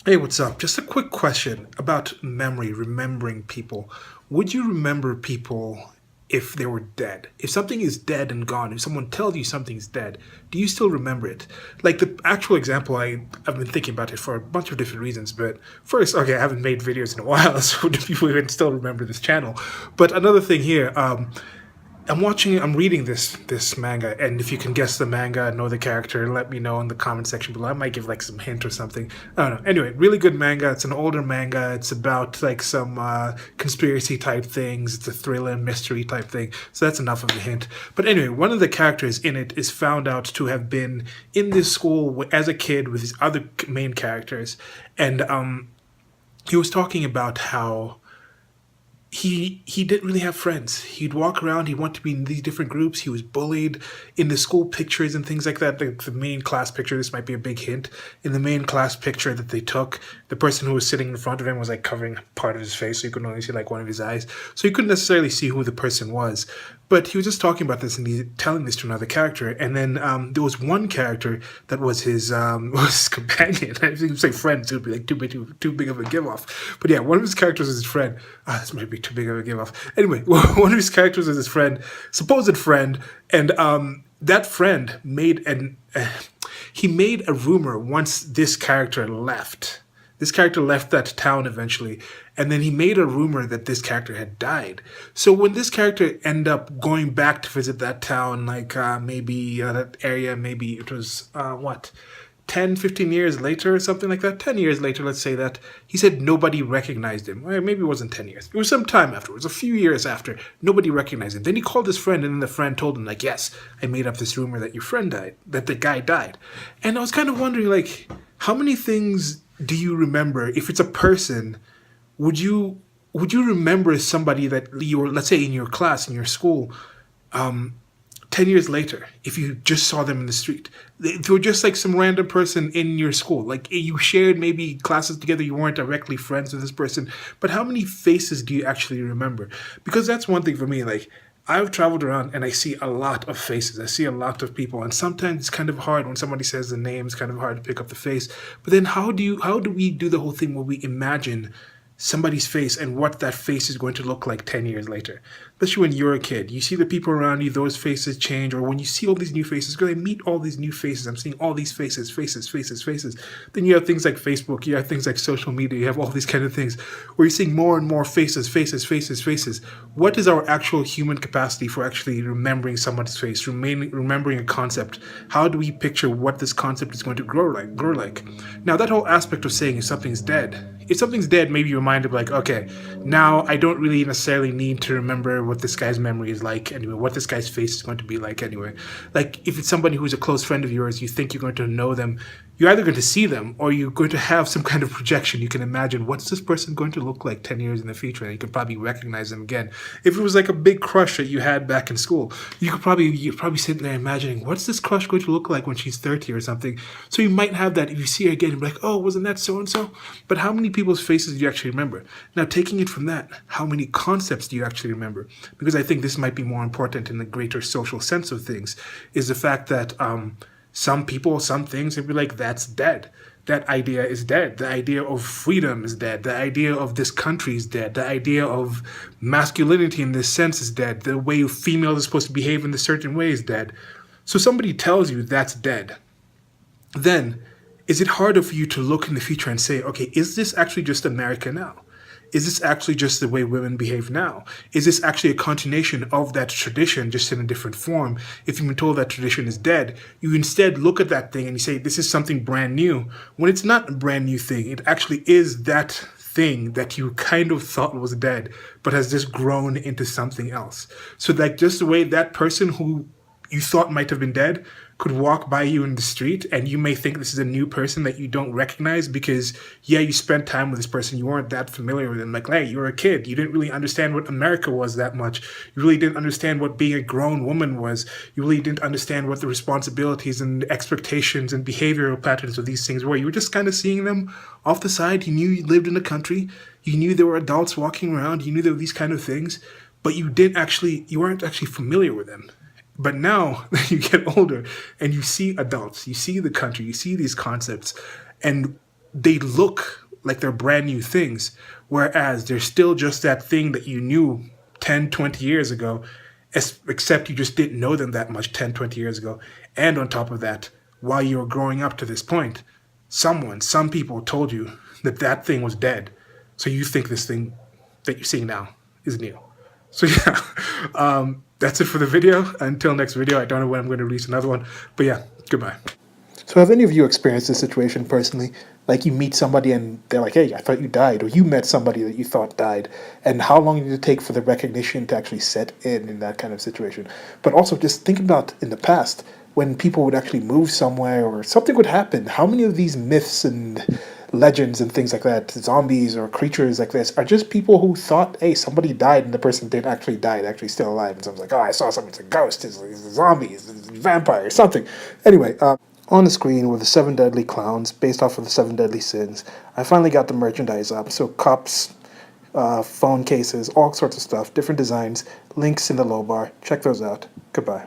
Hey, what's up? Just a quick question about memory, remembering people. Would you remember people if they were dead? If something is dead and gone, if someone tells you something's dead, do you still remember it? Like the actual example, I've been thinking about it for a bunch of different reasons. But first, okay, I haven't made videos in a while, so do people even still remember this channel? But another thing here, I'm reading this manga, and if you can guess the manga, know the character, let me know in the comment section below. I might give like some hint or something. I don't know. Anyway, really good manga. It's an older manga. It's about like some conspiracy type things. It's a thriller mystery type thing. So that's enough of a hint. But anyway, one of the characters in it is found out to have been in this school as a kid with his other main characters, and he was talking about how he didn't really have friends. He'd walk around. He wanted to be in these different groups. He was bullied in the school pictures and things like that. The main class picture. This might be a big hint. In the main class picture that they took, the person who was sitting in front of him was like covering part of his face, so you could only see like one of his eyes. So you couldn't necessarily see who the person was. But he was just talking about this and he's telling this to another character. And then there was one character that was his was his companion. I think say friend, so it would be like too big of a give off. But yeah, one of his characters was his friend. Ah, this might be too big of a give off. Anyway, one of his characters was his friend, supposed friend, and that friend made he made a rumor once this character left. This character left that town eventually, and then he made a rumor that this character had died. So when this character ended up going back to visit that town, like maybe that area, maybe it was what, 10, 15 years later or something like that, 10 years later, let's say that, he said nobody recognized him. Well, maybe it wasn't 10 years. It was some time afterwards, a few years after, nobody recognized him. Then he called his friend, and then the friend told him, like, yes, I made up this rumor that your friend died, that the guy died. And I was kind of wondering, like, how many things do you remember? If it's a person, would you remember somebody that you were, let's say, in your class, in your school, 10 years later, if you just saw them in the street? They were just like some random person in your school. Like you shared maybe classes together, you weren't directly friends with this person, but how many faces do you actually remember? Because that's one thing for me. Like, I've traveled around and I see a lot of faces. I see a lot of people, and sometimes it's kind of hard when somebody says the name. It's kind of hard to pick up the face. But then, how do we do the whole thing where we imagine somebody's face and what that face is going to look like 10 years later? Especially when you're a kid, you see the people around you, those faces change. Or when you see all these new faces, because I meet all these new faces, I'm seeing all these faces. Then you have things like Facebook, you have things like social media, you have all these kind of things where you're seeing more and more faces. What is our actual human capacity for actually remembering someone's face, remembering a concept? How do we picture what this concept is going to grow like? Now, that whole aspect of saying if something's dead, maybe your mind will be like, okay, now I don't really necessarily need to remember what this guy's memory is like anyway, what this guy's face is going to be like anyway. Like, if it's somebody who's a close friend of yours, you think you're going to know them, you're either going to see them or you're going to have some kind of projection. You can imagine, what's this person going to look like 10 years in the future, and you could probably recognize them again. If it was like a big crush that you had back in school, you're probably sitting there imagining, what's this crush going to look like when she's 30 or something. So you might have that. If you see her again, you're like, oh, wasn't that so and so? But how many people's faces do you actually remember? Now, taking it from that, how many concepts do you actually remember? Because I think this might be more important in the greater social sense of things, is the fact that some people, some things, they'd be like, that's dead. That idea is dead. The idea of freedom is dead. The idea of this country is dead. The idea of masculinity in this sense is dead. The way females are supposed to behave in this certain way is dead. So somebody tells you that's dead. Then, is it harder for you to look in the future and say, okay, is this actually just America now? Is this actually just the way women behave now? Is this actually a continuation of that tradition, just in a different form? If you've been told that tradition is dead, you instead look at that thing and you say, this is something brand new. When it's not a brand new thing, it actually is that thing that you kind of thought was dead, but has just grown into something else. So like, just the way that person who you thought might have been dead could walk by you in the street, and you may think this is a new person that you don't recognize because, yeah, you spent time with this person, you weren't that familiar with them. Like, hey, you were a kid, you didn't really understand what America was that much. You really didn't understand what being a grown woman was. You really didn't understand what the responsibilities and expectations and behavioral patterns of these things were. You were just kind of seeing them off the side. You knew you lived in a country, you knew there were adults walking around, you knew there were these kind of things, but you weren't actually familiar with them. But now that you get older and you see adults, you see the country, you see these concepts, and they look like they're brand new things, whereas they're still just that thing that you knew 10, 20 years ago, except you just didn't know them that much 10, 20 years ago. And on top of that, while you were growing up to this point, some people told you that that thing was dead. So you think this thing that you're seeing now is new. So yeah, that's it for the video. Until next video, I don't know when I'm going to release another one. But yeah, goodbye. So have any of you experienced this situation personally? Like you meet somebody and they're like, hey, I thought you died. Or you met somebody that you thought died. And how long did it take for the recognition to actually set in that kind of situation? But also just think about in the past when people would actually move somewhere or something would happen. How many of these myths and legends and things like that, zombies or creatures like this, are just people who thought, hey, somebody died and the person didn't actually die, they're actually still alive. And someone's like, oh, I saw something, it's a ghost, it's a zombie, it's a vampire, something. Anyway, on the screen were the 7 deadly clowns based off of the 7 deadly sins. I finally got the merchandise up, so cups, phone cases, all sorts of stuff, different designs, links in the low bar. Check those out. Goodbye.